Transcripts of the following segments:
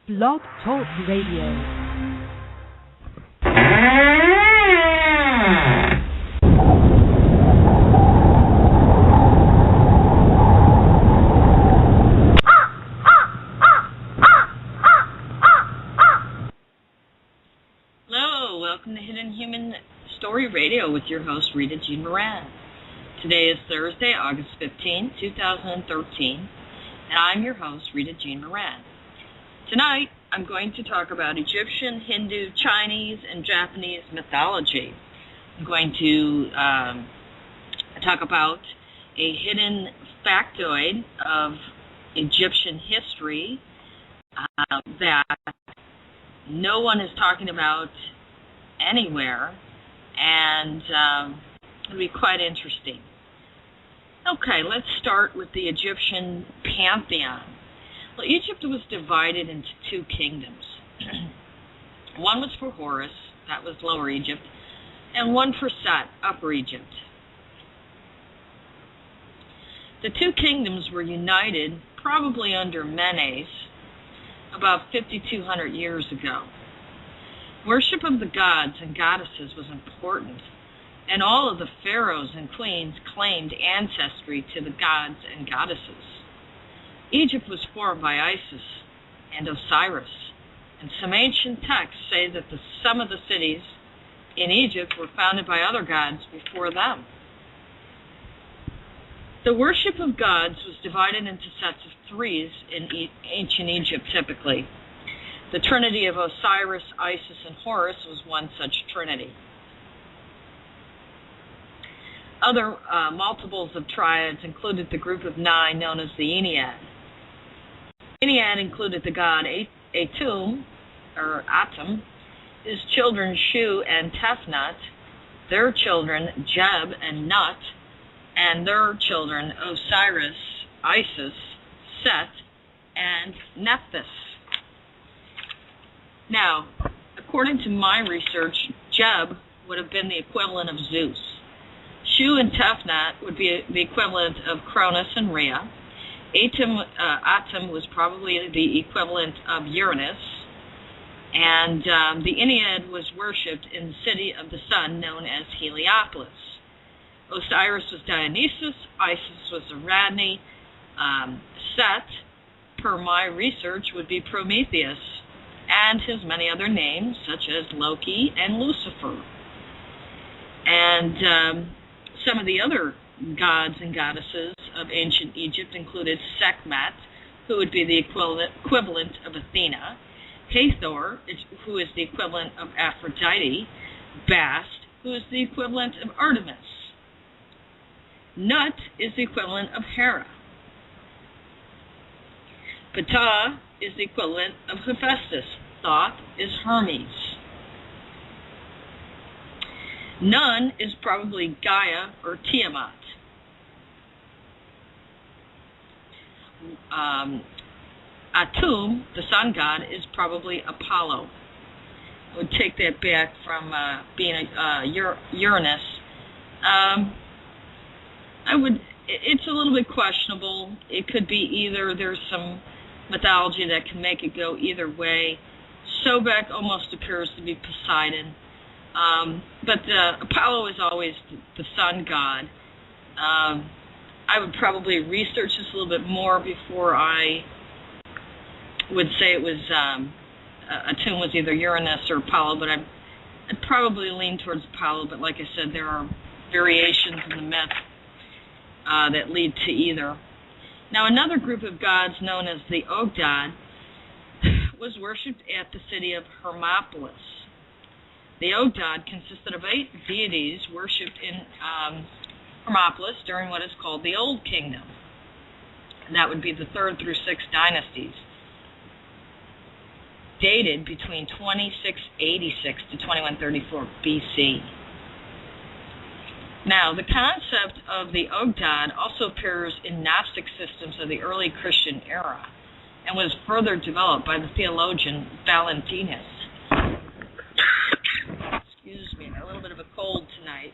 Blog Talk Radio. Welcome to Hidden Human Story Radio with your host, Rita Jean Moran. Today is Thursday, August 15, 2013, and I'm your host, Rita Jean Moran. Tonight, I'm going to talk about Egyptian, Hindu, Chinese, and Japanese mythology. I'm going to talk about a hidden factoid of Egyptian history that no one is talking about anywhere, and it'll be quite interesting. Okay, let's start with the Egyptian pantheon. Well, Egypt was divided into two kingdoms. One was for Horus, that was Lower Egypt, and one for Set, Upper Egypt. The two kingdoms were united probably under Menes about 5,200 years ago. Worship of the gods and goddesses was important, and all of the pharaohs and queens claimed ancestry to the gods and goddesses. Egypt was formed by Isis and Osiris, and some ancient texts say that some of the cities in Egypt were founded by other gods before them. The worship of gods was divided into sets of threes in ancient Egypt typically. The trinity of Osiris, Isis, and Horus was one such trinity. Other multiples of triads included the group of nine known as the Ennead. Ennead included the god Atum, his children Shu and Tefnut, their children Jeb and Nut, and their children Osiris, Isis, Set, and Nephthys. Now, according to my research, Jeb would have been the equivalent of Zeus. Shu and Tefnut would be the equivalent of Cronus and Rhea. Atum was probably the equivalent of Uranus. And the Ennead was worshipped in the city of the sun known as Heliopolis. Osiris was Dionysus. Isis was Ariadne. Set, per my research, would be Prometheus, and his many other names, such as Loki and Lucifer. And some of the other gods and goddesses of ancient Egypt included Sekhmet, who would be the equivalent of Athena, Hathor, who is the equivalent of Aphrodite, Bast, who is the equivalent of Artemis. Nut is the equivalent of Hera. Ptah is the equivalent of Hephaestus. Thoth is Hermes. Nun is probably Gaia or Tiamat. Atum, the sun god, is probably Apollo. I would take that back from being Uranus. It's a little bit questionable. It could be either. There's some mythology that can make it go either way. Sobek almost appears to be Poseidon. But Apollo is always the sun god. I would probably research this a little bit more before I would say it was Atum was either Uranus or Apollo, but I'd probably lean towards Apollo. But like I said, there are variations in the myth that lead to either. Now, another group of gods known as the Ogdad was worshipped at the city of Hermopolis. The Ogdad consisted of 8 deities worshipped in Hermopolis during what is called the Old Kingdom. And that would be the 3rd through 6th dynasties, dated between 2686 to 2134 BC. Now, the concept of the Ogdad also appears in Gnostic systems of the early Christian era and was further developed by the theologian Valentinus. Excuse me, a little bit of a cold tonight.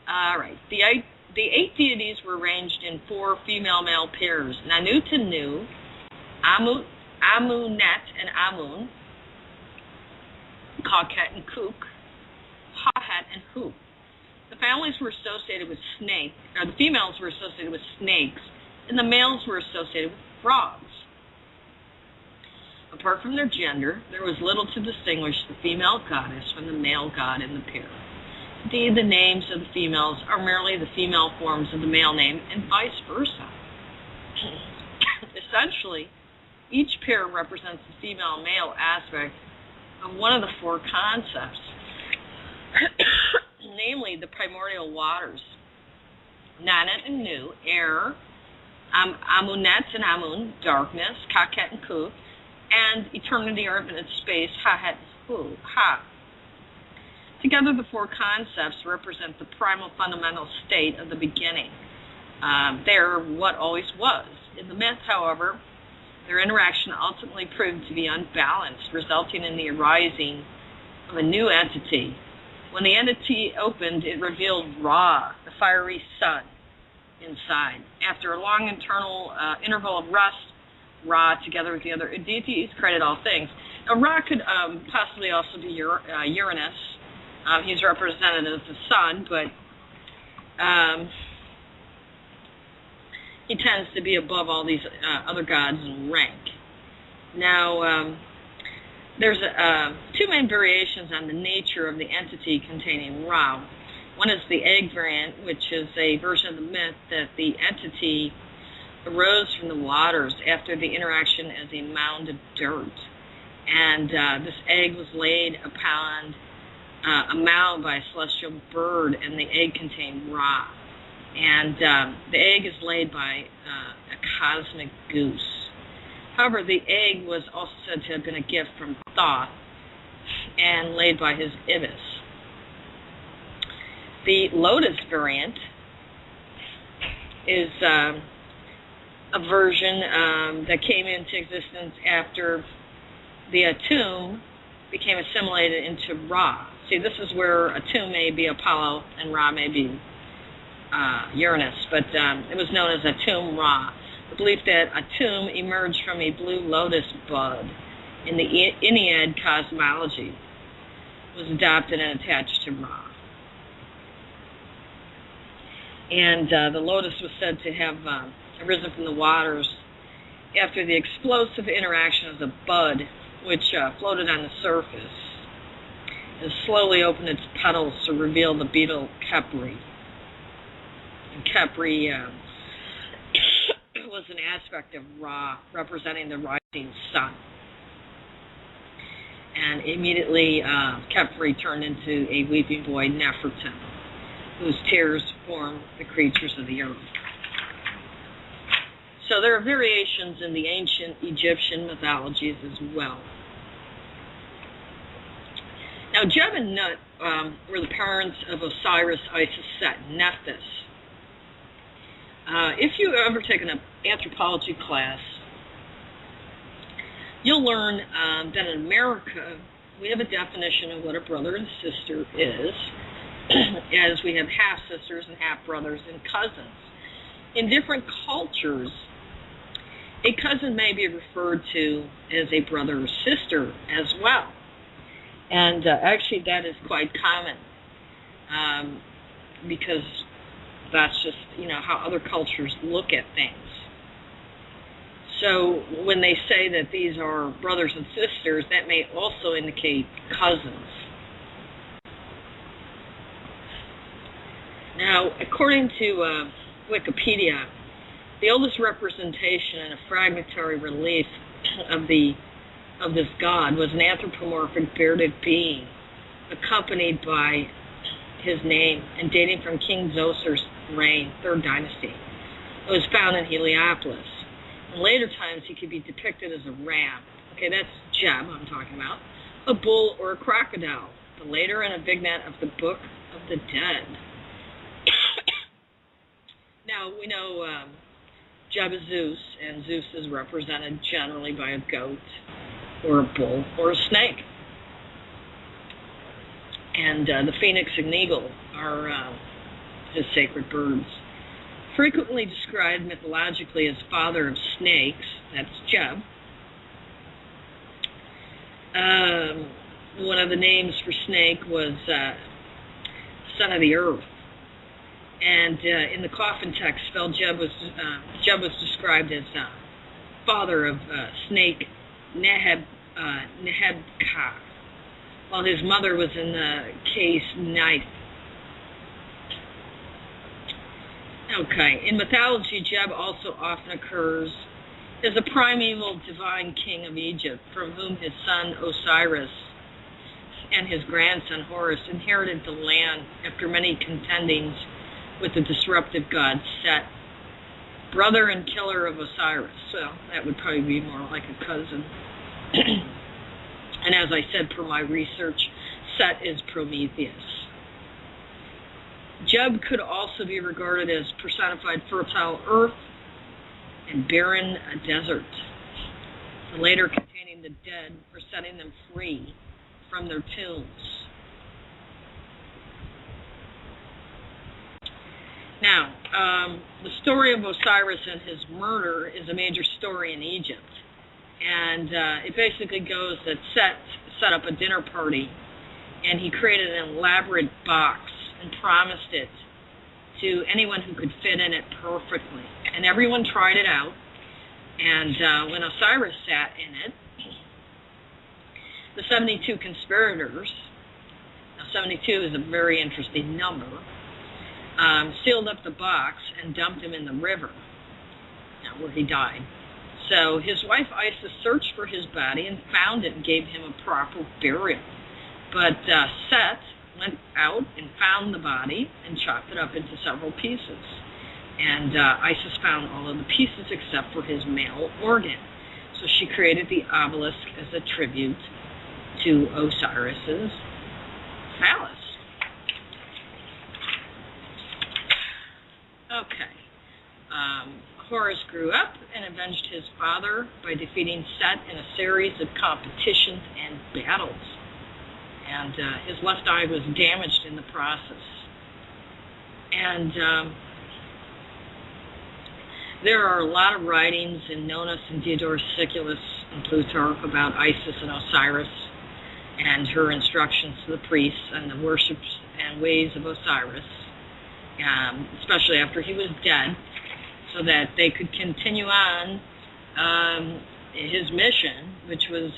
All right, the 8 deities were arranged in 4 female-male pairs, Nanu to Nu, Amunet and Amun, Kawket and Kuk, Hahet and Hu. The families were associated with the females were associated with snakes, and the males were associated with frogs. Apart from their gender, there was little to distinguish the female goddess from the male god in the pair. Indeed, the names of the females are merely the female forms of the male name, and vice versa. Essentially, each pair represents the female-male aspect of one of the four concepts, namely the primordial waters, Nanit and Nu, air, Amunet and Amun, darkness, Kaket and Kuk, and eternity or infinite space, Hahet and Hu, Ha. Together, the four concepts represent the primal fundamental state of the beginning. They're what always was. In the myth, however, their interaction ultimately proved to be unbalanced, resulting in the arising of a new entity. When the entity opened, it revealed Ra, the fiery sun, inside. After a long interval of rest, Ra, together with the other deities, created all things. Now, Ra could possibly also be Uranus. He's representative of the sun, but he tends to be above all these other gods in rank. Now, there's two main variations on the nature of the entity containing Ra. One is the egg variant, which is a version of the myth that the entity arose from the waters after the interaction as a mound of dirt. And this egg was laid upon a mound by a celestial bird, and the egg contained Ra. And the egg is laid by a cosmic goose. However, the egg was also said to have been a gift from Thoth and laid by his ibis. The lotus variant is a version that came into existence after the Atum became assimilated into Ra. See, this is where Atum may be Apollo and Ra may be Uranus, but it was known as Atum Ra. The belief that Atum emerged from a blue lotus bud in the Ennead cosmology was adopted and attached to Ra. And the lotus was said to have arisen from the waters after the explosive interaction of the bud, which floated on the surface, and slowly opened its petals to reveal the beetle Khepri. And Khepri was an aspect of Ra, representing the rising sun. And immediately Khepri turned into a weeping boy, Nefertum, whose tears formed the creatures of the earth. So there are variations in the ancient Egyptian mythologies as well. Now, Jeb and Nut were the parents of Osiris, Isis, Set, and Nephthys. If you've ever taken an anthropology class, you'll learn that in America, we have a definition of what a brother and sister is, as we have half-sisters and half-brothers and cousins. In different cultures, a cousin may be referred to as a brother or sister as well. And actually, that is quite common because that's just, how other cultures look at things. So when they say that these are brothers and sisters, that may also indicate cousins. Now, according to Wikipedia, the oldest representation in a fragmentary relief of this god was an anthropomorphic bearded being, accompanied by his name and dating from King Zoser's reign, 3rd dynasty. It was found in Heliopolis. In later times, he could be depicted as a ram. Okay, that's Jeb I'm talking about. A bull or a crocodile. The later and a vignette of the Book of the Dead. Now, we know Jeb is Zeus, and Zeus is represented generally by a goat or a bull or a snake. And the phoenix and eagle are his sacred birds. Frequently described mythologically as father of snakes, that's Jeb, one of the names for snake was son of the earth. And in the coffin text, Jeb was described as father of snake Nehebka, while his mother was in the case Knife. Okay, in mythology, Jeb also often occurs as a primeval divine king of Egypt, from whom his son Osiris and his grandson Horus inherited the land after many contendings with the disruptive god Set, brother and killer of Osiris. Well, that would probably be more like a cousin. And as I said, per my research, Set is Prometheus. Jeb could also be regarded as personified fertile earth and barren desert, the later containing the dead or setting them free from their tombs. Now, the story of Osiris and his murder is a major story in Egypt. And it basically goes that Set set up a dinner party, and he created an elaborate box and promised it to anyone who could fit in it perfectly. And everyone tried it out. And when Osiris sat in it, the 72 conspirators, now 72 is a very interesting number, sealed up the box and dumped him in the river, where he died. So his wife Isis searched for his body and found it and gave him a proper burial. But Set went out and found the body and chopped it up into several pieces. And Isis found all of the pieces except for his male organ. So she created the obelisk as a tribute to Osiris's phallus. Okay. Horus grew up and avenged his father by defeating Set in a series of competitions and battles. And his left eye was damaged in the process. And there are a lot of writings in Nonus and Diodorus Siculus and Plutarch about Isis and Osiris and her instructions to the priests and the worships and ways of Osiris, especially after he was dead, so that they could continue on his mission, which was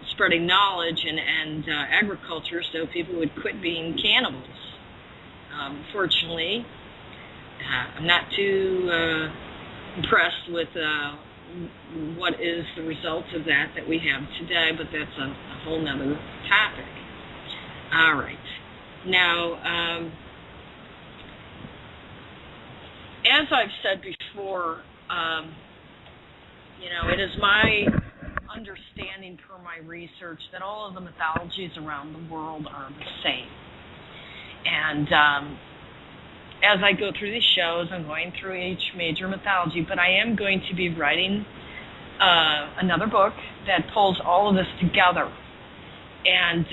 spreading knowledge and agriculture so people would quit being cannibals. Fortunately, I'm not too impressed with what is the result of that we have today, but that's a whole nother topic. All right. Now, as I've said before, it is my understanding per my research that all of the mythologies around the world are the same. And as I go through these shows, I'm going through each major mythology, but I am going to be writing another book that pulls all of this together. And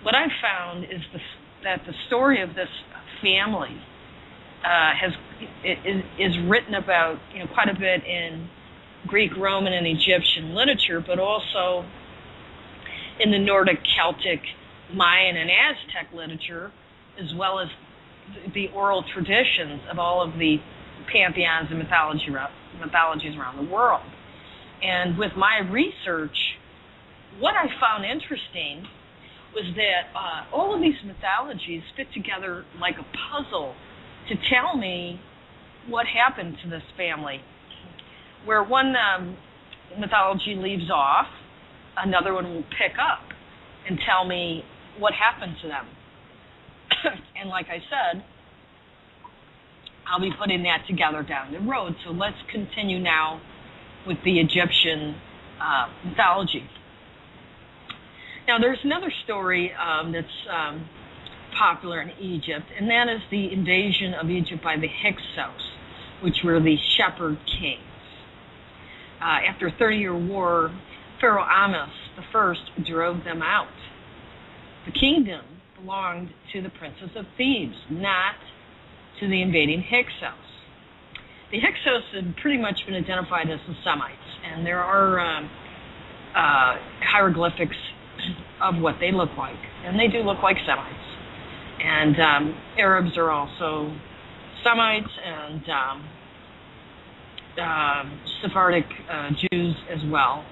what I've found is that the story of this family is written about quite a bit in Greek, Roman, and Egyptian literature, but also in the Nordic, Celtic, Mayan, and Aztec literature, as well as the oral traditions of all of the pantheons and mythologies around the world. And with my research, what I found interesting was that all of these mythologies fit together like a puzzle to tell me what happened to this family. Where one mythology leaves off, another one will pick up and tell me what happened to them. And like I said, I'll be putting that together down the road. So let's continue now with the Egyptian mythology. Now, there's another story that's popular in Egypt, and that is the invasion of Egypt by the Hyksos, which were the shepherd kings. After a 30-year war, Pharaoh Ahmes I drove them out. The kingdom belonged to the princes of Thebes, not to the invading Hyksos. The Hyksos had pretty much been identified as the Semites, and there are hieroglyphics of what they look like. And they do look like Semites. And Arabs are also Semites, and Sephardic Jews as well.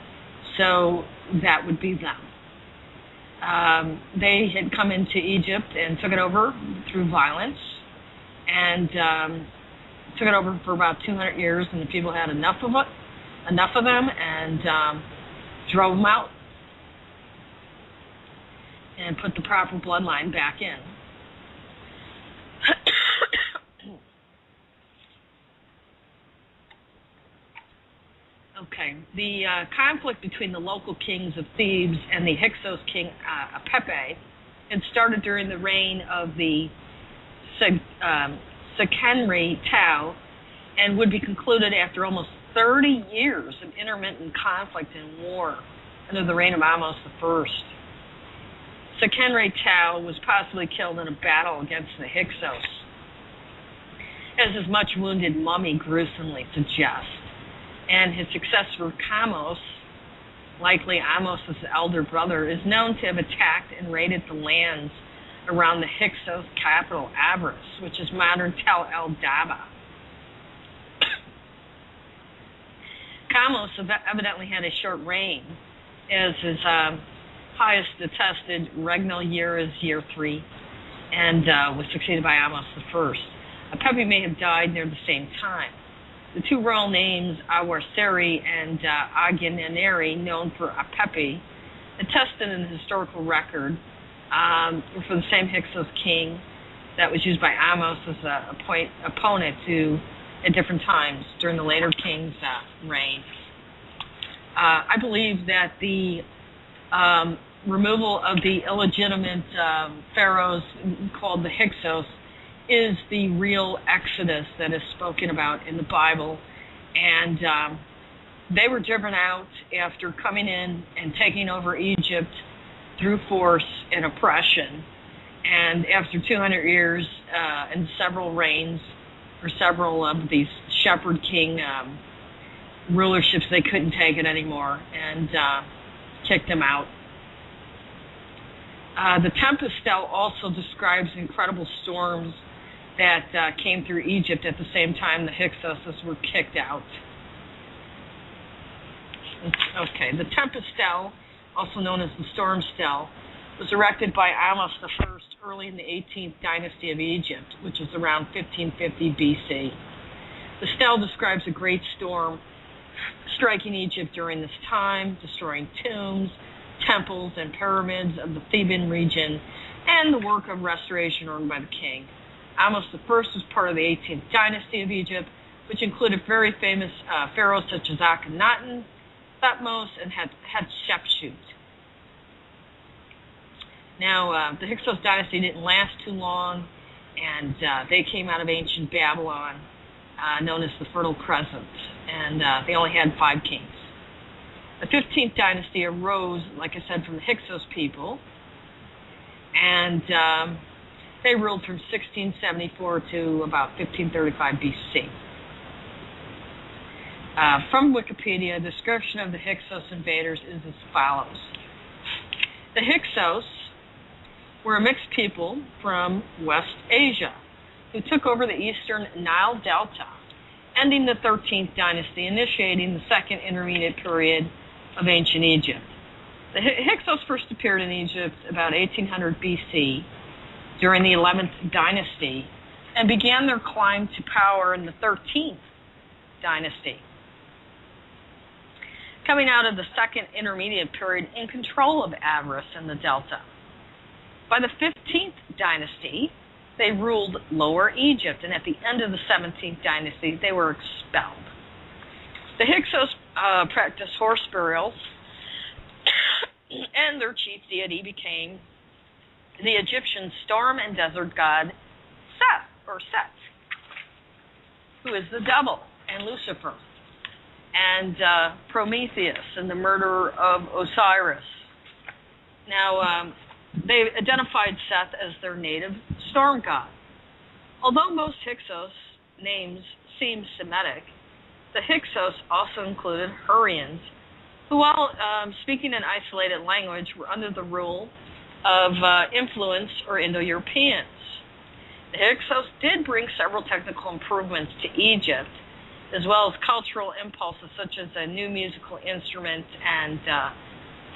So that would be them. They had come into Egypt and took it over through violence, and took it over for about 200 years, and the people had enough of them, and drove them out and put the proper bloodline back in. Okay, the conflict between the local kings of Thebes and the Hyksos king Pepe had started during the reign of the Seqenri Tao, and would be concluded after almost 30 years of intermittent conflict and war under the reign of Ahmose I. Seqenri Tao was possibly killed in a battle against the Hyksos, as his much wounded mummy gruesomely suggests. And his successor Kamose, likely Ahmose's elder brother, is known to have attacked and raided the lands around the Hyksos capital, Avris, which is modern Tel El Daba. Kamose evidently had a short reign, as his highest attested regnal year is year 3, and was succeeded by Ahmose I. Pepi may have died near the same time. The two royal names, Awarseri and Agineneri, known for Pepi, attested in the historical record, were for the same Hyksos king that was used by Ahmose as an opponent to at different times during the later king's reign. I believe that the removal of the illegitimate pharaohs called the Hyksos is the real exodus that is spoken about in the Bible, and they were driven out after coming in and taking over Egypt through force and oppression, and after 200 years and several reigns or several of these shepherd king rulerships, they couldn't take it anymore and kicked them out. The Tempest Stele also describes incredible storms that came through Egypt at the same time the Hyksos were kicked out. Okay, the Tempest Stele, also known as the Storm Stele, was erected by Ahmose I early in the 18th dynasty of Egypt, which is around 1550 BC. The stele describes a great storm striking Egypt during this time, destroying tombs, temples, and pyramids of the Theban region, and the work of restoration ordered by the king. Ahmose I was part of the 18th dynasty of Egypt, which included very famous pharaohs such as Akhenaten, Thutmose, and Hatshepsut. Now, the Hyksos dynasty didn't last too long, and they came out of ancient Babylon, known as the Fertile Crescent, and they only had 5 kings. The 15th dynasty arose, like I said, from the Hyksos people, and they ruled from 1674 to about 1535 BC. From Wikipedia, a description of the Hyksos invaders is as follows. The Hyksos were a mixed people from West Asia who took over the eastern Nile Delta, ending the 13th dynasty, initiating the second intermediate period of ancient Egypt. The Hyksos first appeared in Egypt about 1800 BC during the 11th dynasty and began their climb to power in the 13th dynasty, coming out of the second intermediate period in control of Avris and the Delta. By the 15th dynasty, they ruled Lower Egypt, and at the end of the 17th dynasty, they were expelled. The Hyksos practiced horse burials, and their chief deity became the Egyptian storm and desert god Set, who is the devil, and Lucifer, and Prometheus, and the murderer of Osiris. Now, they identified Seth as their native storm god. Although most Hyksos names seem Semitic, the Hyksos also included Hurrians, who all, speaking in isolated language, were under the rule of influence or Indo-Europeans. The Hyksos did bring several technical improvements to Egypt, as well as cultural impulses such as a new musical instrument and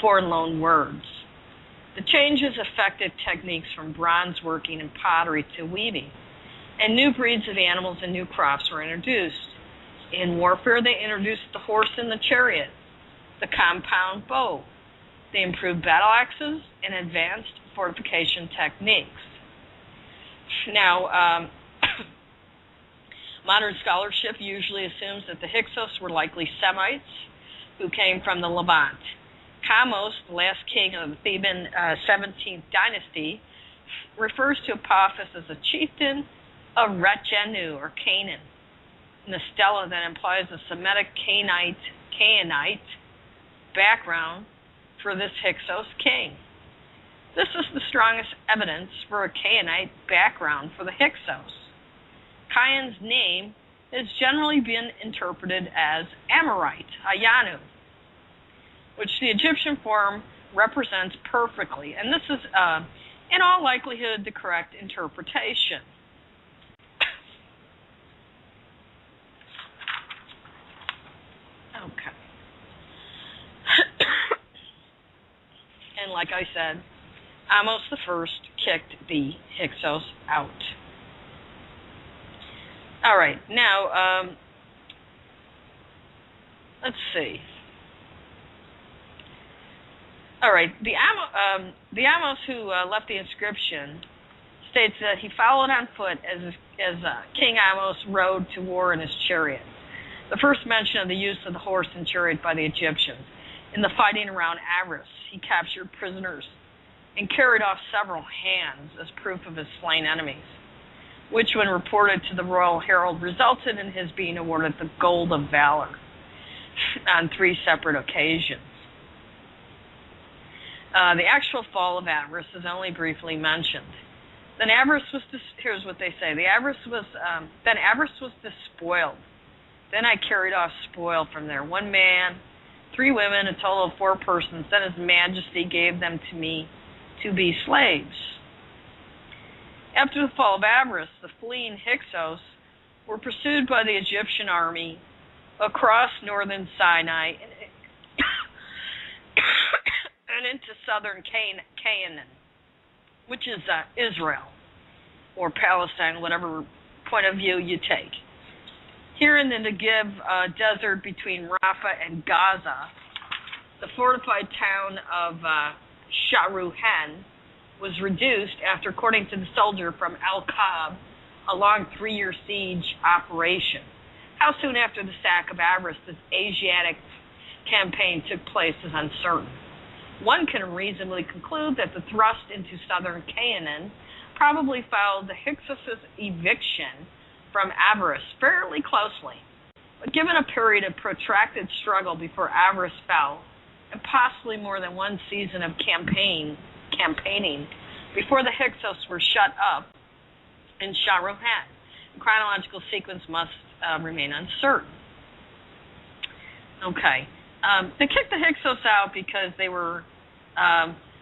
foreign loan words. The changes affected techniques from bronze working and pottery to weaving, and new breeds of animals and new crops were introduced. In warfare, they introduced the horse and the chariot, the compound bow. They improved battle axes and advanced fortification techniques. Now, modern scholarship usually assumes that the Hyksos were likely Semites who came from the Levant. Kamos, the last king of the Theban 17th dynasty, refers to Apophis as a chieftain of Retjenu, or Canaan. In the stela that implies a Semitic Canaanite background for this Hyksos king. This is the strongest evidence for a Canaanite background for the Hyksos. Cain's name has generally been interpreted as Amorite, Ayanu, which the Egyptian form represents perfectly, and this is, in all likelihood, the correct interpretation. Okay. And like I said, Amos the First kicked the Hyksos out. All right, now, let's see. All right, the Amos who left the inscription states that he followed on foot as King Amos rode to war in his chariot. The first mention of the use of the horse and chariot by the Egyptians. In the fighting around Aris, he captured prisoners and carried off several hands as proof of his slain enemies, which, when reported to the Royal Herald, resulted in his being awarded the Gold of Valor on 3 separate occasions. The actual fall of Aris is only briefly mentioned. Then Aris was here's what they say. Then Aris was despoiled. Then I carried off spoil from there. 1 man, 3 women, a total of 4 persons. Then His Majesty gave them to me to be slaves. After the fall of Aris, the fleeing Hyksos were pursued by the Egyptian army across northern Sinai and into southern Canaan, which is Israel, or Palestine, whatever point of view you take. Here in the Negev desert between Rafah and Gaza, the fortified town of Sharuhen was reduced after, according to the soldier from Al-Qab, a long 3-year siege operation. How soon after the sack of Aris this Asiatic campaign took place is uncertain. One can reasonably conclude that the thrust into southern Canaan probably followed the Hyksos' eviction from Aris fairly closely. But given a period of protracted struggle before Aris fell, and possibly more than 1 season of campaigning before the Hyksos were shut up in Sharuhen, the chronological sequence must remain uncertain. Okay. They kicked the Hyksos out because they were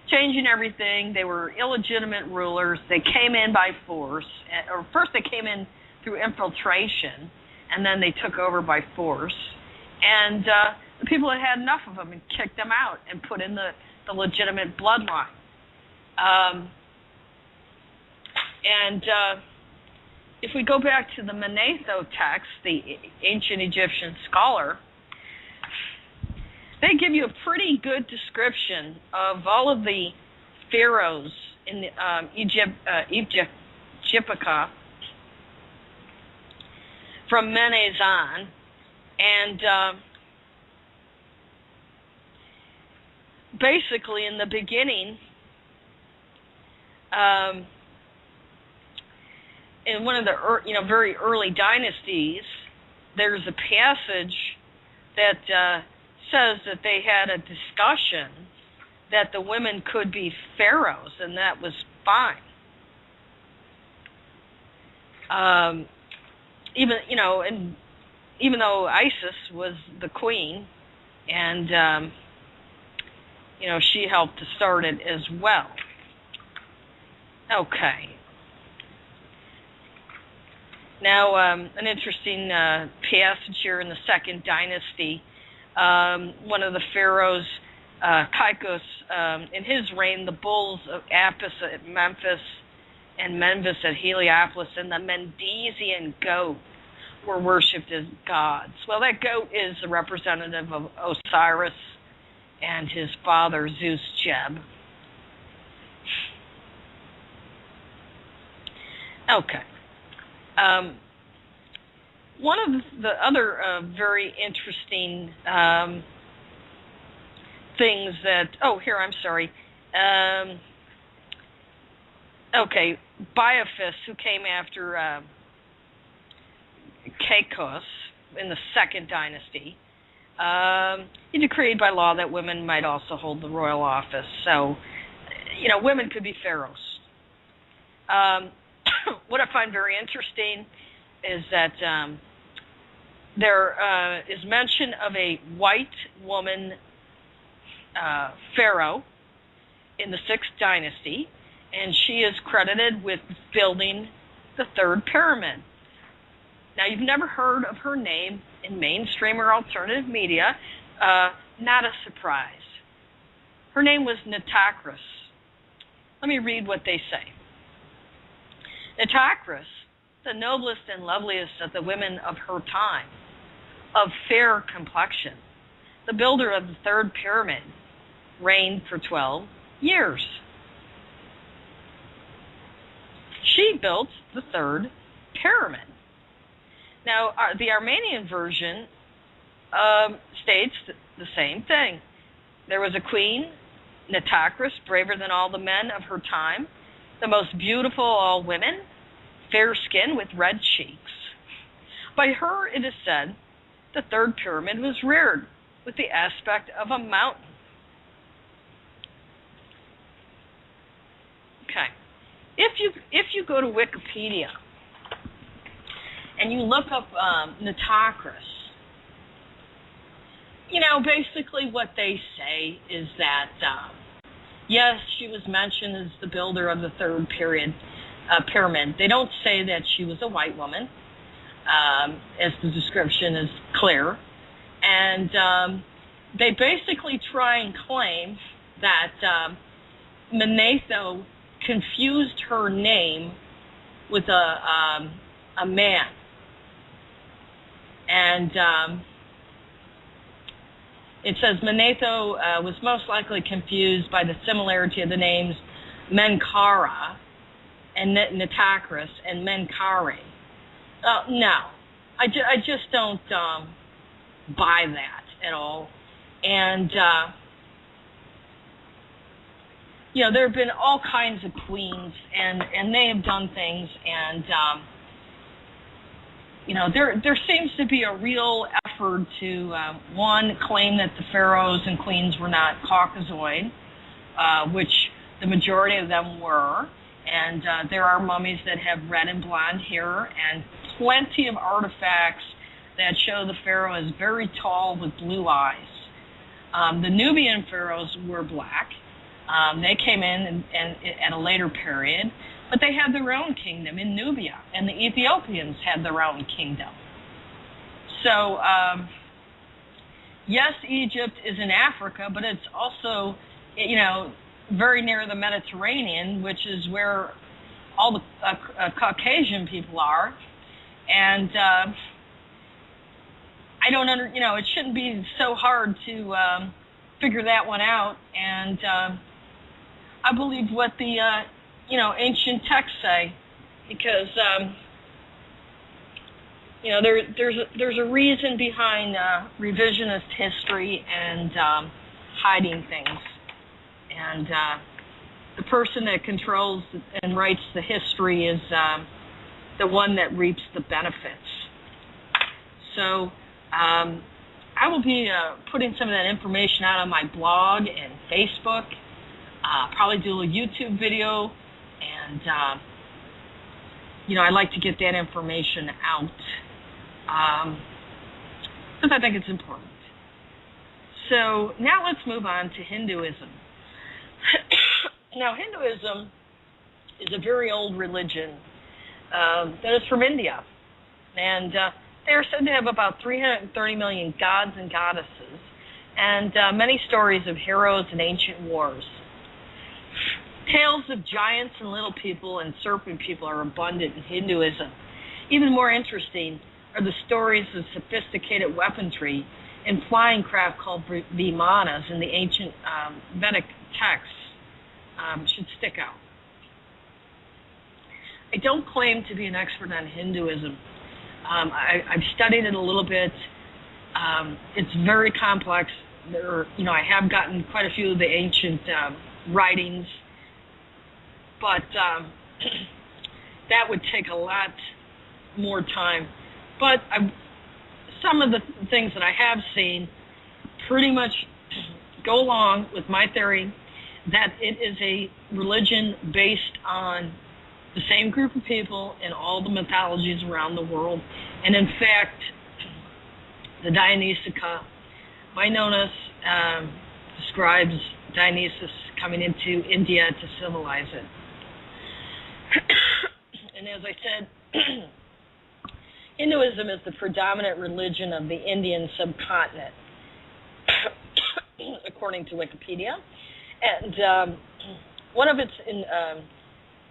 changing everything. They were illegitimate rulers. They came in by force. Or first they came in through infiltration, and then they took over by force. And the people had enough of them and kicked them out and put in the legitimate bloodline. If we go back to the Manetho text, the ancient Egyptian scholar, they give you a pretty good description of all of the pharaohs in Egyptica from Menes on, and basically in the beginning, in one of the very early dynasties, there's a passage that says that they had a discussion that the women could be pharaohs, and that was fine. Even though Isis was the queen and she helped to start it as well. Okay. Now, an interesting passage here in the Second Dynasty. One of the pharaohs, Caicus, in his reign, the bulls of Apis at Memphis and Memphis at Heliopolis and the Mendesian goat were worshipped as gods. Well, that goat is the representative of Osiris and his father, Zeus Jeb. Okay. One of the other very interesting things that, Biophis, who came after Caicus in the Second Dynasty, he decreed by law that women might also hold the royal office. So, women could be pharaohs. What I find very interesting is that there is mention of a white woman pharaoh in the Sixth Dynasty, and she is credited with building the third pyramid. Now, you've never heard of her name in mainstream or alternative media. Not a surprise. Her name was Nitocris. Let me read what they say. Nitocris, the noblest and loveliest of the women of her time, of fair complexion, the builder of the third pyramid, reigned for 12 years. She built the third pyramid. Now, the Armenian version states the same thing. There was a queen, Nitocris, braver than all the men of her time, the most beautiful of all women, fair skin with red cheeks. By her, it is said, the third pyramid was reared with the aspect of a mountain. Okay. If you go to Wikipedia and you look up Nitocris, basically what they say is that, yes, she was mentioned as the builder of the third pyramid. They don't say that she was a white woman, as the description is clear. And they basically try and claim that Manetho confused her name with a man. And it says Manetho was most likely confused by the similarity of the names Menkaura and Nitocris and Menkaure. No, I just don't buy that at all. And there have been all kinds of queens, and they have done things, and there seems to be a real effort to one, claim that the pharaohs and queens were not Caucasoid, which the majority of them were, and there are mummies that have red and blonde hair, and plenty of artifacts that show the pharaoh is very tall with blue eyes. The Nubian pharaohs were black. They came in and at a later period, but they had their own kingdom in Nubia, and the Ethiopians had their own kingdom. So, yes, Egypt is in Africa, but it's also, very near the Mediterranean, which is where all the Caucasian people are. And I don't it shouldn't be so hard to figure that one out. And I believe what the ancient texts say, because there's a reason behind revisionist history and hiding things, and the person that controls and writes the history is the one that reaps the benefits. So I will be putting some of that information out on my blog and Facebook. Probably do a YouTube video, and I like to get that information out because I think it's important. So now let's move on to Hinduism. Now, Hinduism is a very old religion that is from India. And they are said to have about 330 million gods and goddesses, and many stories of heroes and ancient wars. Tales of giants and little people and serpent people are abundant in Hinduism. Even more interesting are the stories of sophisticated weaponry and flying craft called vimanas in the ancient Vedic texts should stick out. I don't claim to be an expert on Hinduism. I've studied it a little bit. It's very complex. I have gotten quite a few of the ancient writings, but that would take a lot more time. But some of the things that I have seen pretty much go along with my theory that it is a religion based on the same group of people in all the mythologies around the world. And in fact, the Dionysica, Minones describes Dionysus coming into India to civilize it. And as I said, Hinduism is the predominant religion of the Indian subcontinent, according to Wikipedia. And one of its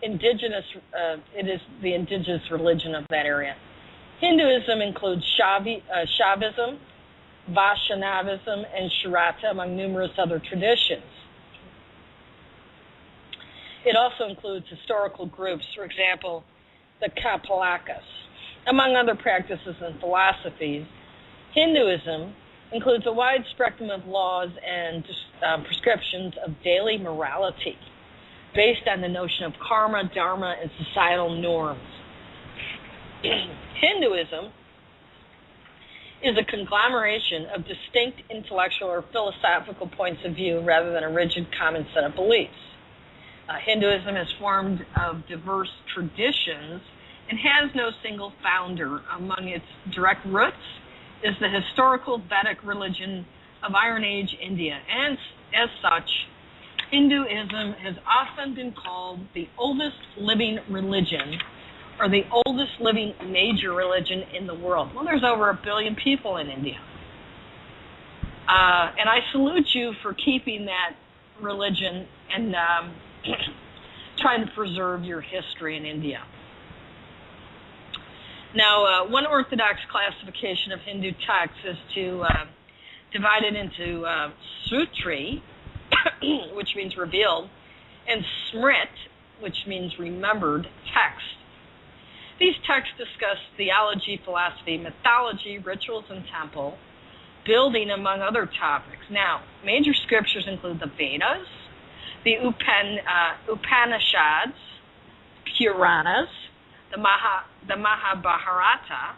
indigenous, it is the indigenous religion of that area. Hinduism includes Shaivism, Vaishnavism, and Sharata, among numerous other traditions. It also includes historical groups, for example, the Kapalakas. Among other practices and philosophies, Hinduism includes a wide spectrum of laws and prescriptions of daily morality based on the notion of karma, dharma, and societal norms. Hinduism is a conglomeration of distinct intellectual or philosophical points of view rather than a rigid common set of beliefs. Hinduism is formed of diverse traditions and has no single founder. Among its direct roots is the historical Vedic religion of Iron Age India, and as such, Hinduism has often been called the oldest living religion, or the oldest living major religion in the world. Well, there's over 1 billion people in India. And I salute you for keeping that religion and trying to preserve your history in India. Now, one orthodox classification of Hindu texts is to divide it into sutri, which means revealed, and smrit, which means remembered text. These texts discuss theology, philosophy, mythology, rituals, and temple building, among other topics. Now, major scriptures include the Vedas, the Upanishads, Puranas, the Mahabharata,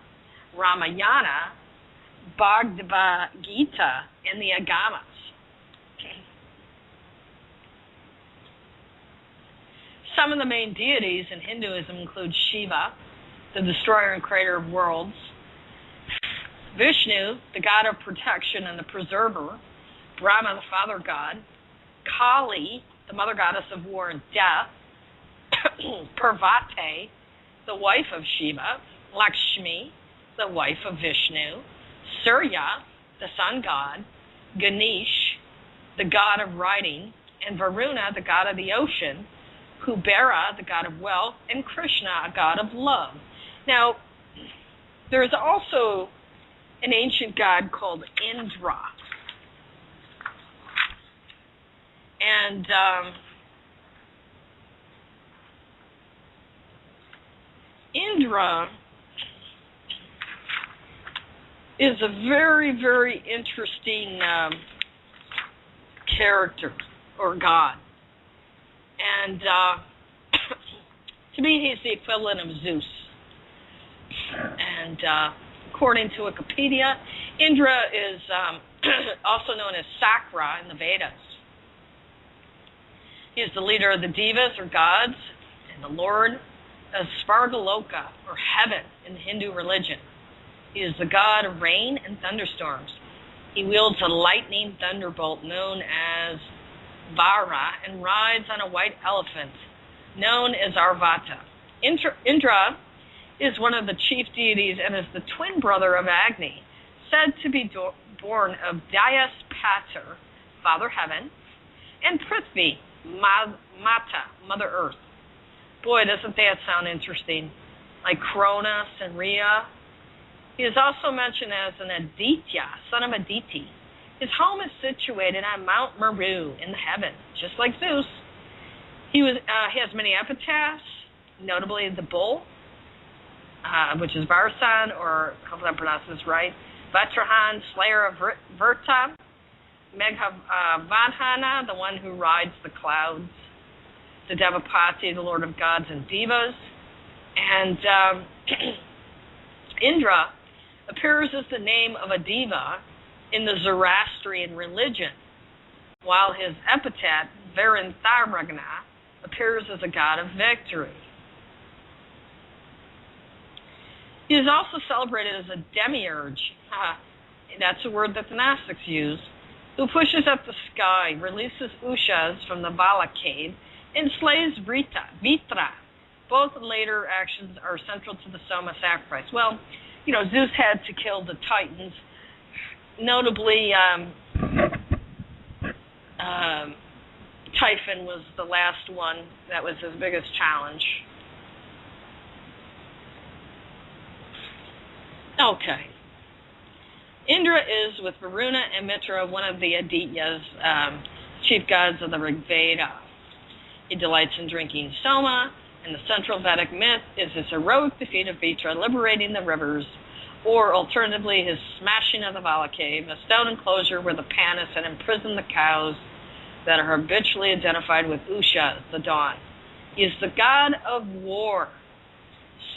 Ramayana, Bhagavad Gita, and the Agamas. Some of the main deities in Hinduism include Shiva, the destroyer and creator of worlds, Vishnu, the god of protection and the preserver, Brahma, the father god, Kali, the mother goddess of war and death, Parvati, the wife of Shiva, Lakshmi, the wife of Vishnu, Surya, the sun god, Ganesh, the god of writing, and Varuna, the god of the ocean, Kubera, the god of wealth, and Krishna, a god of love. Now, there is also an ancient god called Indra. And Indra is a very, very interesting character or god. And to me, he's the equivalent of Zeus. And according to Wikipedia, Indra is also known as Sakra in the Vedas. He is the leader of the Devas, or gods, and the lord of Svargaloka, or heaven, in the Hindu religion. He is the god of rain and thunderstorms. He wields a lightning thunderbolt known as Vara and rides on a white elephant known as Arvata. Indra is one of the chief deities and is the twin brother of Agni, said to be born of Dyaus Pater, Father Heaven, and Prithvi, Mata, Mother Earth. Boy, doesn't that sound interesting? Like Cronus and Rhea. He is also mentioned as an Aditya, son of Aditi. His home is situated on Mount Meru in the heavens, just like Zeus. He has many epitaphs, notably the bull, which is Varsan, or I hope I'm pronouncing this right, Vatrahan, slayer of Virta, Meghavadhana, the one who rides the clouds, the Devapati, the lord of gods and divas, and Indra appears as the name of a diva in the Zoroastrian religion, while his epithet, Varantharagna, appears as a god of victory. He is also celebrated as a demiurge, that's a word that the Gnostics use, who pushes up the sky, releases Ushas from the Vala cave, and slays Vitra. Both later actions are central to the Soma sacrifice. Well, Zeus had to kill the Titans. Notably, Typhon was the last one. That was his biggest challenge. Okay. Indra is, with Varuna and Mitra, one of the Adityas, chief gods of the Rig Veda. He delights in drinking Soma, and the central Vedic myth is his heroic defeat of Vitra, liberating the rivers, or alternatively his smashing of the Vala cave, a stone enclosure where the Panis had imprisoned the cows that are habitually identified with Usha, the dawn. He is the god of war,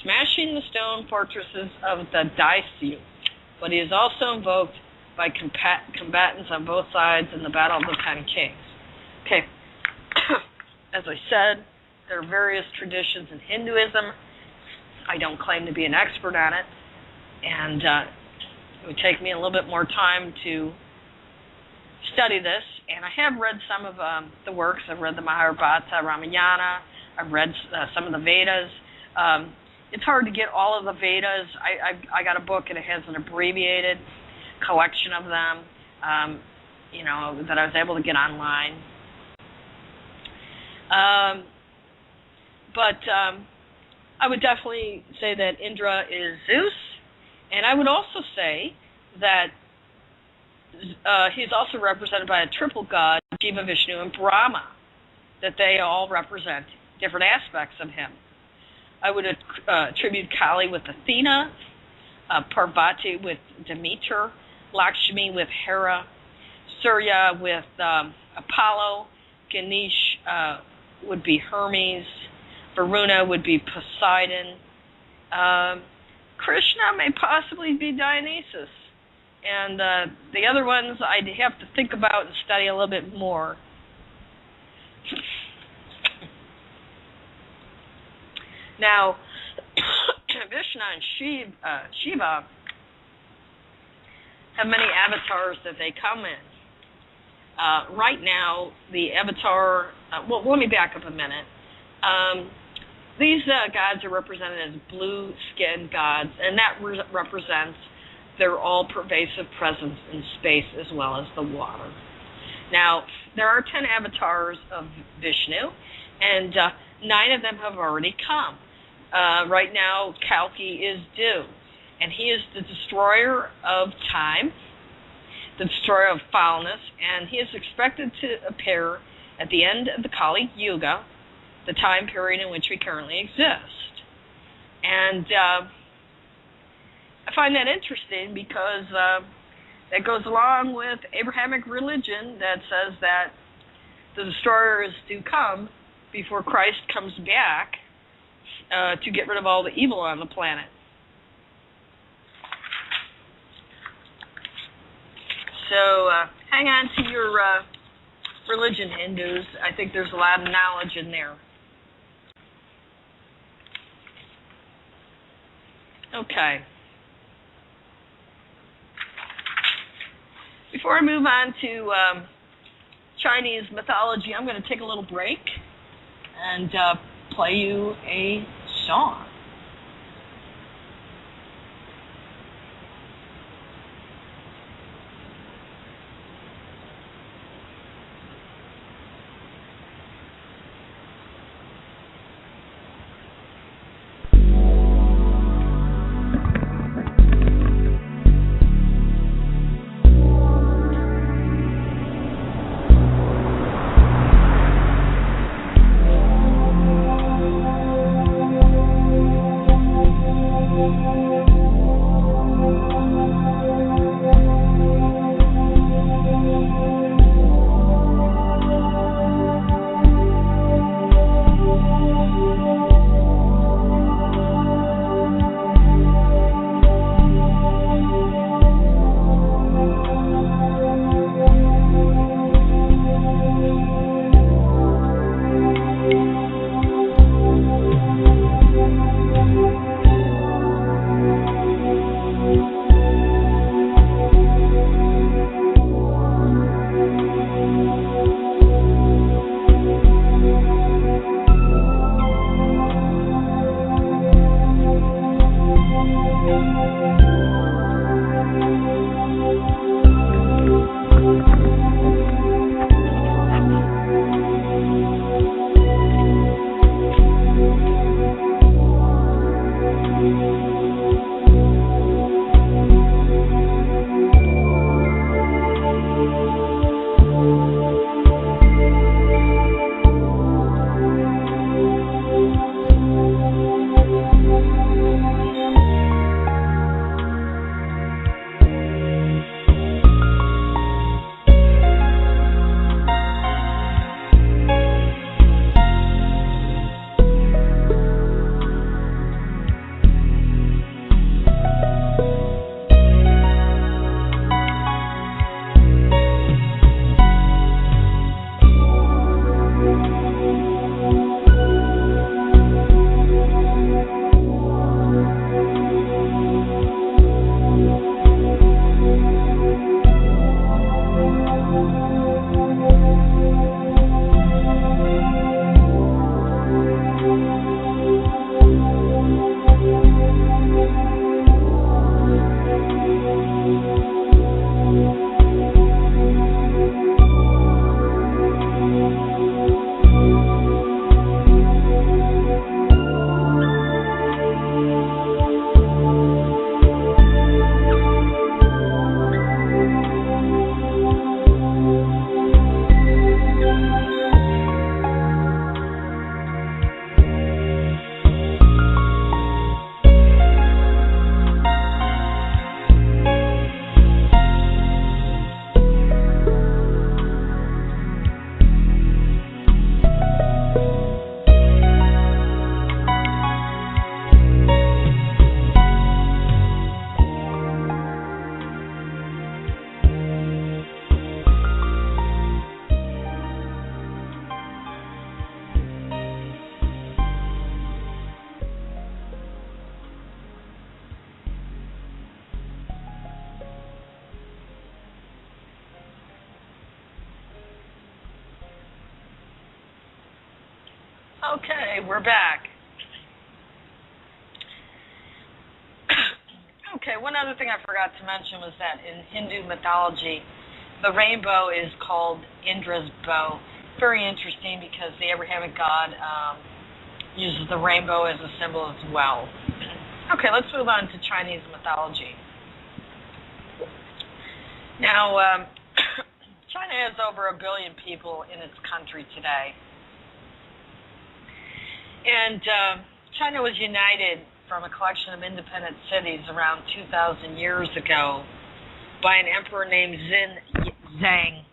smashing the stone fortresses of the Daisyu, but he is also invoked by combatants on both sides in the Battle of the Ten Kings. Okay, as I said, there are various traditions in Hinduism. I don't claim to be an expert on it, and it would take me a little bit more time to study this, and I have read some of the works. I've read the Mahabharata, Ramayana, I've read some of the Vedas. It's hard to get all of the Vedas. I got a book, and it has an abbreviated collection of them, that I was able to get online. But I would definitely say that Indra is Zeus, and I would also say that he's also represented by a triple god, Shiva, Vishnu, and Brahma, that they all represent different aspects of him. I would attribute Kali with Athena, Parvati with Demeter, Lakshmi with Hera, Surya with Apollo, Ganesh would be Hermes, Varuna would be Poseidon, Krishna may possibly be Dionysus, and the other ones I'd have to think about and study a little bit more. Now, Vishnu and Shiva have many avatars that they come in. Right now, the avatar, let me back up a minute. These gods are represented as blue-skinned gods, and that represents their all-pervasive presence in space as well as the water. Now, there are 10 avatars of Vishnu, and 9 of them have already come. Right now, Kalki is due, and he is the destroyer of time, the destroyer of foulness, and he is expected to appear at the end of the Kali Yuga, the time period in which we currently exist. And I find that interesting because that goes along with Abrahamic religion that says that the destroyer is to come before Christ comes back to get rid of all the evil on the planet. So hang on to your religion, Hindus. I think there's a lot of knowledge in there. Okay. Before I move on to Chinese mythology, I'm going to take a little break and play you a song. Okay, we're back. Okay, one other thing I forgot to mention was that in Hindu mythology, the rainbow is called Indra's bow. Very interesting because the Abrahamic God uses the rainbow as a symbol as well. Okay, let's move on to Chinese mythology. Now, China has over 1 billion people in its country today. And China was united from a collection of independent cities around 2,000 years ago by an emperor named Zhang,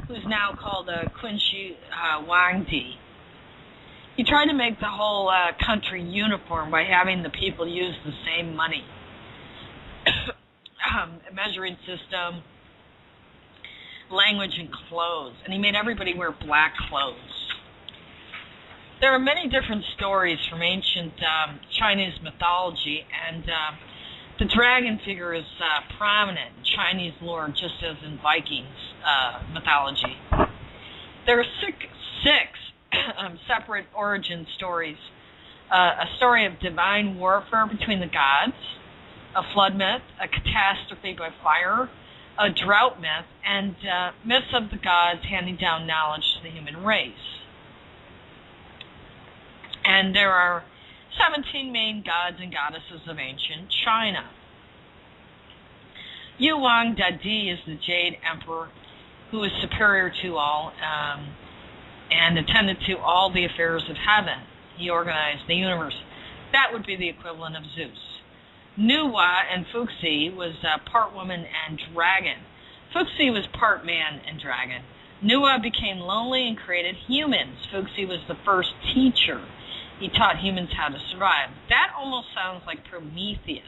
who's now called Qin Shi Huangdi. He tried to make the whole country uniform by having the people use the same money, measuring system, language, and clothes. And he made everybody wear black clothes. There are many different stories from ancient Chinese mythology, and The dragon figure is prominent in Chinese lore, just as in Vikings mythology. There are six separate origin stories. A story of divine warfare between the gods, a flood myth, a catastrophe by fire, a drought myth, and myths of the gods handing down knowledge to the human race. And there are 17 main gods and goddesses of ancient China. Yuan Dadi is the Jade Emperor, who is superior to all and attended to all the affairs of heaven. He organized the universe. That would be the equivalent of Zeus. Nuwa and Fuxi was part woman and dragon. Fuxi was part man and dragon. Nuwa became lonely and created humans. Fuxi was the first teacher. He taught humans how to survive. That almost sounds like Prometheus.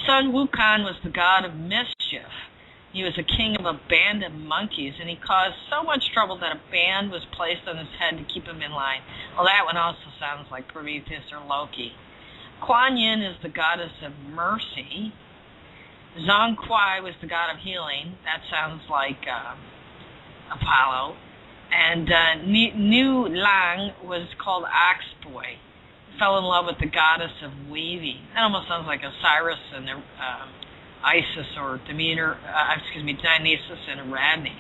Sun Wukong was the god of mischief. He was a king of a band of monkeys, and he caused so much trouble that a band was placed on his head to keep him in line. Well, that one also sounds like Prometheus or Loki. Kuan Yin is the goddess of mercy. Zhong Kuai was the god of healing. That sounds like Apollo. And Nu Lang was called Ox Boy. He fell in love with the goddess of weaving. That almost sounds like Osiris and Isis or Dionysus and Ariadne.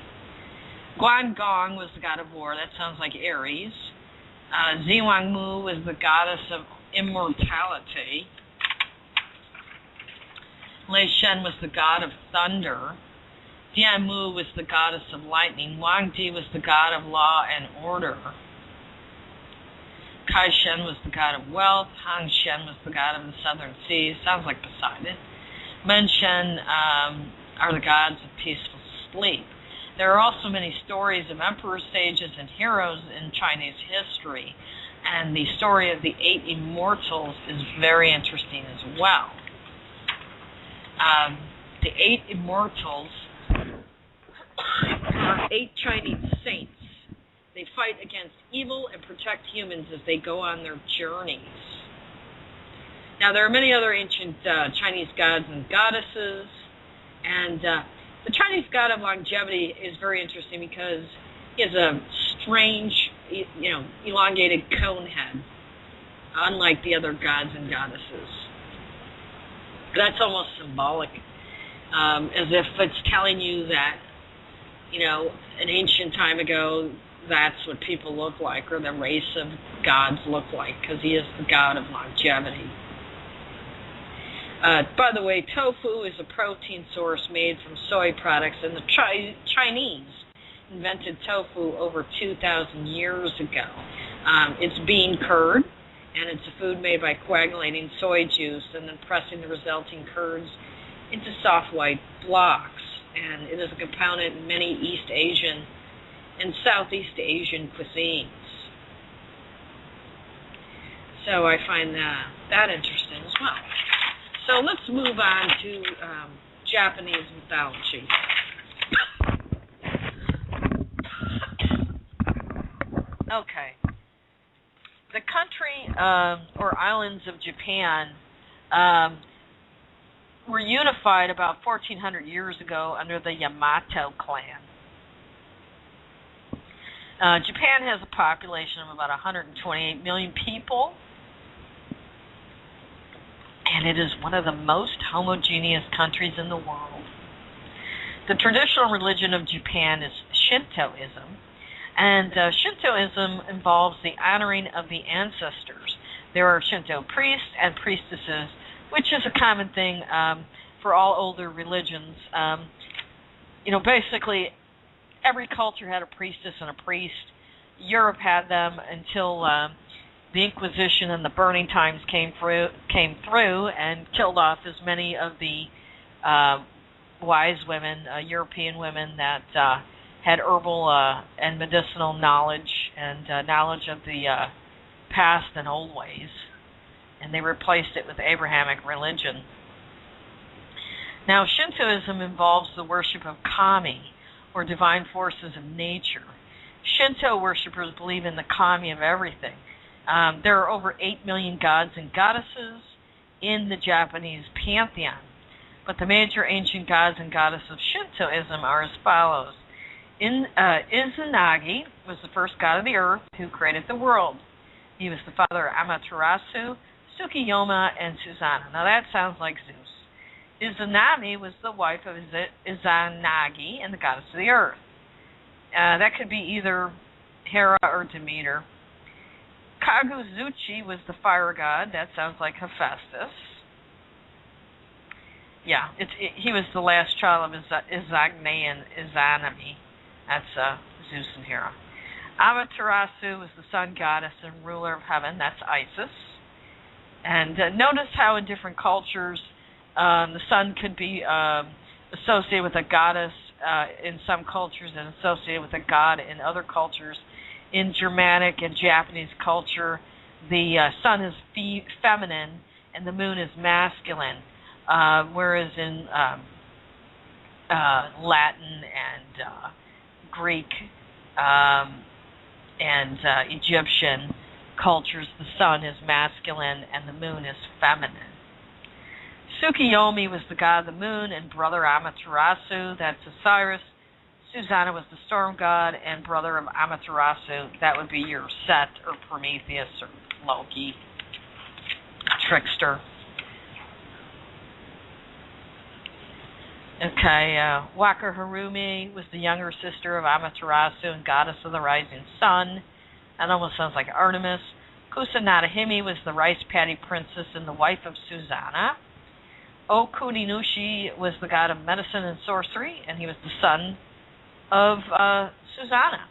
Guan Gong was the god of war. That sounds like Ares. Ziwang Mu was the goddess of immortality. Lei Shen was the god of thunder. Dian Mu was the goddess of lightning. Wang Di was the god of law and order. Kai Shen was the god of wealth. Hang Shen was the god of the southern seas. Sounds like Poseidon. Men Shen are the gods of peaceful sleep. There are also many stories of emperors, sages, and heroes in Chinese history, and the story of the 8 immortals is very interesting as well. The 8 immortals are 8 Chinese saints. They fight against evil and protect humans as they go on their journeys. Now, there are many other ancient Chinese gods and goddesses, and the Chinese god of longevity is very interesting because he has a strange, elongated cone head, unlike the other gods and goddesses. That's almost symbolic, as if it's telling you that, an ancient time ago, that's what people look like, or the race of gods look like, because he is the god of longevity. By the way, tofu is a protein source made from soy products, and the Chinese invented tofu over 2,000 years ago. It's bean curd, and it's a food made by coagulating soy juice and then pressing the resulting curds into soft white blocks. And it is a component in many East Asian and Southeast Asian cuisines. So I find that interesting as well. So let's move on to Japanese mythology. Okay. The country or islands of Japan were unified about 1,400 years ago under the Yamato clan. Japan has a population of about 128 million people, and it is one of the most homogeneous countries in the world. The traditional religion of Japan is Shintoism, and Shintoism involves the honoring of the ancestors. There are Shinto priests and priestesses, which is a common thing for all older religions. Basically, every culture had a priestess and a priest. Europe had them until the Inquisition and the burning times came through and killed off as many of the wise women, European women that had herbal and medicinal knowledge and knowledge of the past and old ways, and they replaced it with Abrahamic religion. Now, Shintoism involves the worship of kami, or divine forces of nature. Shinto worshippers believe in the kami of everything. There are over 8 million gods and goddesses in the Japanese pantheon, but the major ancient gods and goddesses of Shintoism are as follows. Izanagi was the first god of the earth who created the world. He was the father of Amaterasu, Tsukuyomi, and Susanoo. Now that sounds like Zeus. Izanami was the wife of Izanagi and the goddess of the earth. That could be either Hera or Demeter. Kaguzuchi was the fire god. That sounds like Hephaestus. Yeah, he was the last child of Izagne and Izanami. That's Zeus and Hera. Amaterasu was the sun goddess and ruler of heaven. That's Isis. And notice how in different cultures the sun could be associated with a goddess in some cultures and associated with a god in other cultures. In Germanic and Japanese culture, the sun is feminine and the moon is masculine, whereas in Latin and Greek and Egyptian cultures, the sun is masculine and the moon is feminine. Tsukuyomi was the god of the moon and brother Amaterasu, that's Osiris. Susanoo was the storm god and brother of Amaterasu, that would be your Set or Prometheus or Loki, trickster. Okay, Waka Harumi was the younger sister of Amaterasu and goddess of the rising sun. That almost sounds like Artemis. Kusanada Hime was the rice paddy princess and the wife of Susanoo. Okuninushi was the god of medicine and sorcery, and he was the son of Susanoo.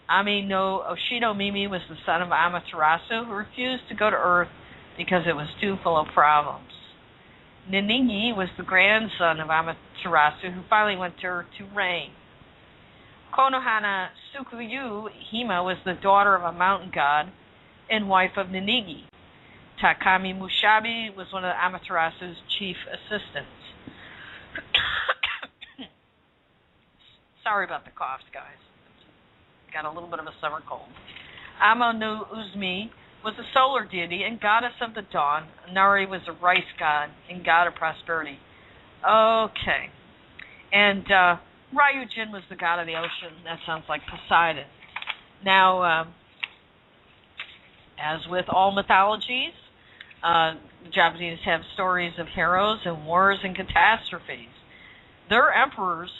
Ami no Oshido Mimi was the son of Amaterasu, who refused to go to Earth because it was too full of problems. Ninigi was the grandson of Amaterasu, who finally went to Earth to reign. Konohana Tsukuyu Hima was the daughter of a mountain god and wife of Ninigi. Takami Mushabi was one of Amaterasu's chief assistants. Sorry about the coughs, guys. Got a little bit of a summer cold. Amo no Uzumi was a solar deity and goddess of the dawn. Nari was a rice god and god of prosperity. Okay. And Ryujin was the god of the ocean. That sounds like Poseidon. Now, as with all mythologies, the Japanese have stories of heroes and wars and catastrophes. Their emperors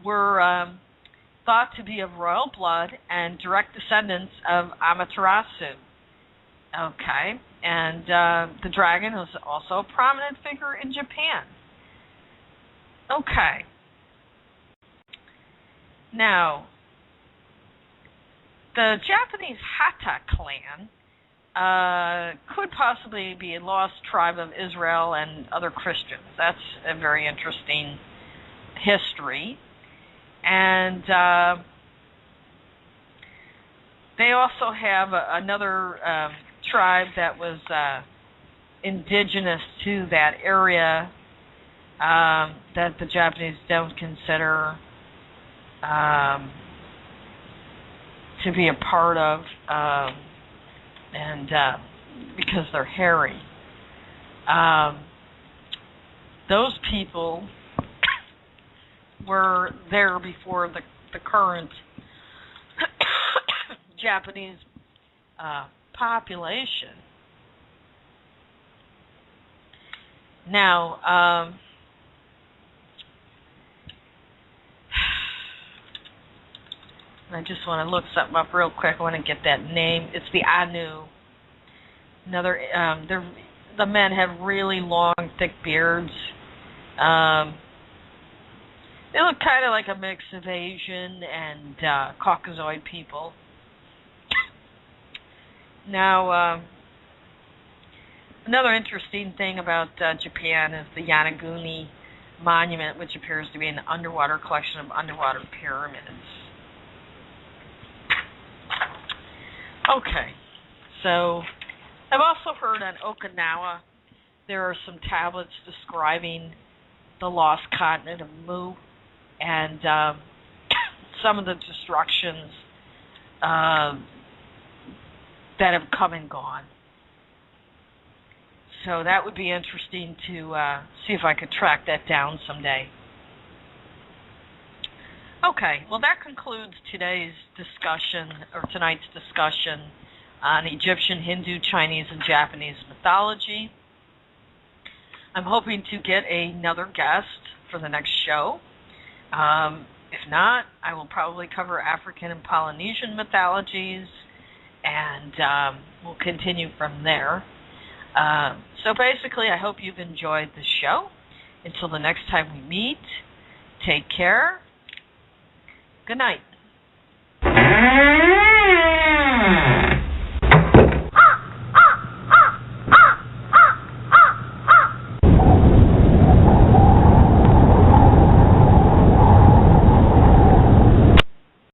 were thought to be of royal blood and direct descendants of Amaterasu. Okay, and the dragon was also a prominent figure in Japan. Okay. Now, the Japanese Hata clan could possibly be a lost tribe of Israel and other Christians. That's a very interesting history. And they also have another tribe that was indigenous to that area that the Japanese don't consider to be a part of, and because they're hairy. Those people were there before the current Japanese population. Now, I just want to look something up real quick. I want to get that name. It's the Anu. Another, the men have really long, thick beards. They look kind of like a mix of Asian and Caucasoid people. Now, another interesting thing about Japan is the Yanaguni Monument, which appears to be an underwater collection of underwater pyramids. Okay, so I've also heard on Okinawa there are some tablets describing the lost continent of Mu and some of the destructions that have come and gone. So that would be interesting to see if I could track that down someday. Okay, well that concludes tonight's discussion on Egyptian, Hindu, Chinese, and Japanese mythology. I'm hoping to get another guest for the next show. If not, I will probably cover African and Polynesian mythologies, and we'll continue from there. So basically, I hope you've enjoyed the show. Until the next time we meet, take care. Good night.